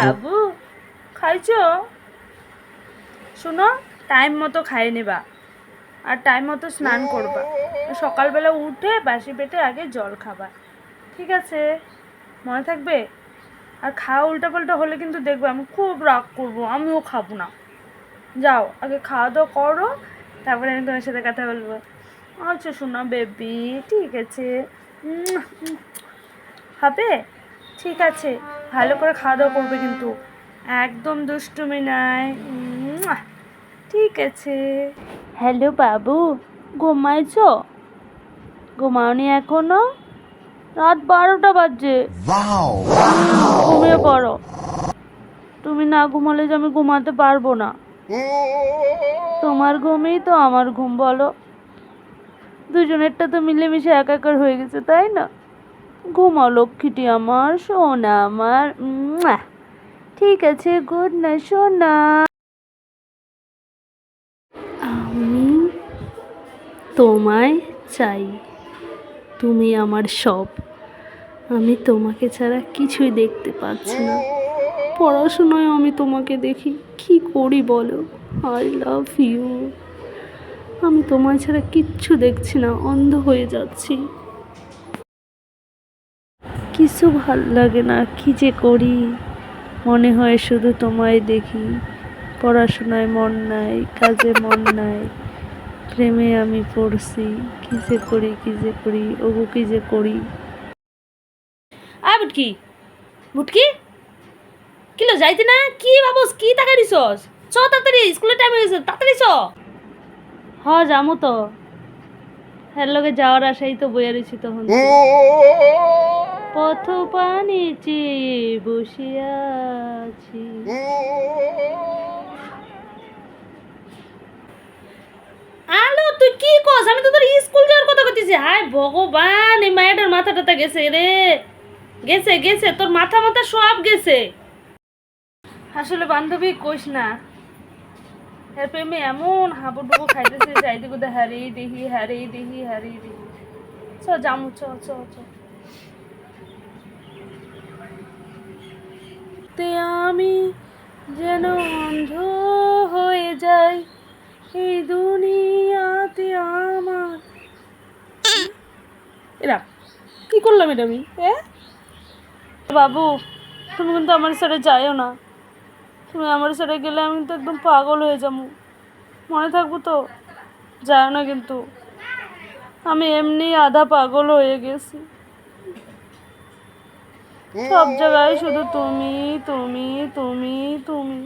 বাবু খাইছো? শোনো, টাইম মতো খাইয়ে নেবা আর টাইম মতো স্নান করবা। সকালবেলা উঠে বাসি পেটে আগে জল খাবা, ঠিক আছে? মনে থাকবে। আর খাওয়া উল্টাপাল্টা হলে কিন্তু দেখবে আমি খুব রাগ করবো, আমিও খাবো না। যাও আগে খাওয়া দাওয়া করো, তারপরে আমি তোমার সাথে কথা বলবো। আচ্ছা শোনো বেবি, ঠিক আছে। উম, উম, হবে, ঠিক আছে। ভালো করে খাওয়া দাওয়া করবে কিন্তু, একদম দুষ্টুমি নাই। ঠিক আছে। হ্যালো বাবু, ঘুমাইছো? ঘুমাওনি এখনো? রাত 12টা বাজে। ঘুমিয়ে পড়ো। তুমি না ঘুমালে যে আমি ঘুমাতে পারবো না। তোমার ঘুমই তো আমার ঘুম, বলো। দুজনেরটা তো মিলেমিশে একাকার হয়ে গেছে, তাই না? ঘুমাও লক্ষ্মীটি আমার, সোনা আমার। ঠিক আছে, গুড নাইট সোনা। আমি তোমায় চাই, তুমি আমার সব। আমি তোমাকে ছাড়া কিছুই দেখতে পাচ্ছি না। পড়াশোনায় আমি তোমাকে দেখি, কি করি বলো? I love you. আমি তোমায় ছাড়া কিচ্ছু দেখছি না, অন্ধ হয়ে যাচ্ছি। কিছু ভাল লাগে না, কি যে করি। মনে হয় শুধু তোমায় দেখি। পড়াশোনায় মন নাই, কাজে মন নাই, প্রেমে আমি পড়ছি। কি যে করি, কি যে করি, ওগো কি যে করি। বুটকি, বুটকি, কিলো যাইতে না? কি ভাবস, কি তাকাই দিছস? চ তাড়াতাড়ি, স্কুলের টাইম হয়ে গেছে, তাড়াতাড়ি চ। যামু তো। হ্যাঁ লগে যাওয়ার আশাই তো বইয়া রয়েছি তখন। পথ পানি চেয়ে বসে আছি। আলো তুই কি কস? আমি তো তোর স্কুল যাওয়ার কথা কইতেছি। হায় ভগবান, এই মায়াটার মাথা টাথা গেছে রে। গেছে গেছে, তোর মাথা মাথা সব গেছে। আসলে বান্ধবী কইস না, এর প্রেমে এমন হাবুডুবু খাইতেছে, যাইতে কোথায় হারিয়ে দেখি, হারিয়ে দেখি, হারিয়ে দেখি। চ জামু, চ চ চ। তে আমি যেন অন্ধ হয়ে যাই এই দুনিয়াতে আমার। এরা কি করলাম এটা আমি? বাবু তুমি কিন্তু আমার সাথে যাইও না। তুমি আমার সাথে গেলে আমি তো একদম পাগল হয়ে যাবো। মনে থাকবো তো? যাও না কিন্তু, আমি এমনি আধা পাগল হয়ে গেছি। সব জায়গায় শুধু তুমি তুমি তুমি তুমি।